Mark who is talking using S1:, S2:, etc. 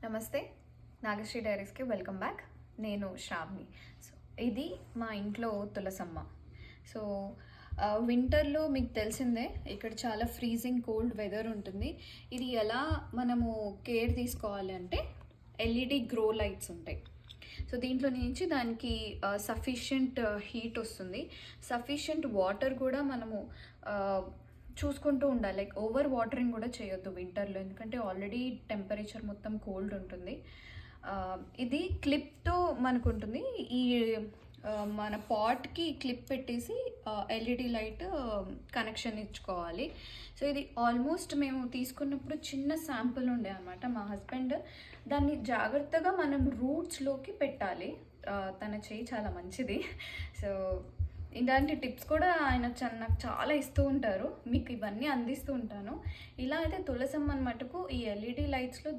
S1: నమస్తే, Nagasri డైరీస్కి welcome back. నేను Shravni. So ఇది మా ఇంట్లో తులసమ్మ. సో వింటర్లో మీకు తెలిసిందే, ఇక్కడ చాలా ఫ్రీజింగ్ కోల్డ్ వెదర్ ఉంటుంది. ఇది ఎలా మనము కేర్ తీసుకోవాలి అంటే ఎల్ఈడి గ్రో లైట్స్ ఉంటాయి. సో దీంట్లో నుంచి దానికి సఫిషియంట్ హీట్ వస్తుంది, సఫిషియంట్ వాటర్ కూడా మనము చూసుకుంటూ ఉండాలి. లైక్ ఓవర్ వాటరింగ్ కూడా చేయొద్దు వింటర్లో, ఎందుకంటే ఆల్రెడీ టెంపరేచర్ మొత్తం కోల్డ్ ఉంటుంది. ఇది క్లిప్తో మనకు ఉంటుంది. ఈ మన పాట్కి క్లిప్ పెట్టేసి ఎల్ఈడి లైట్ కనెక్షన్ ఇచ్చుకోవాలి. సో ఇది ఆల్మోస్ట్ మేము తీసుకున్నప్పుడు చిన్న శాంపుల్ ఉండే అనమాట. మా హస్బెండ్ దాన్ని జాగ్రత్తగా మనం రూట్స్లోకి పెట్టాలి. తన చేయి చాలా మంచిది. సో ఇలాంటి టిప్స్ కూడా ఆయన నాకు చాలా ఇస్తూ ఉంటారు. మీకు ఇవన్నీ అందిస్తూ ఉంటాను. ఇలా అయితే తులసమ్మని మటుకు ఈ ఎల్ఈడి లైట్స్లో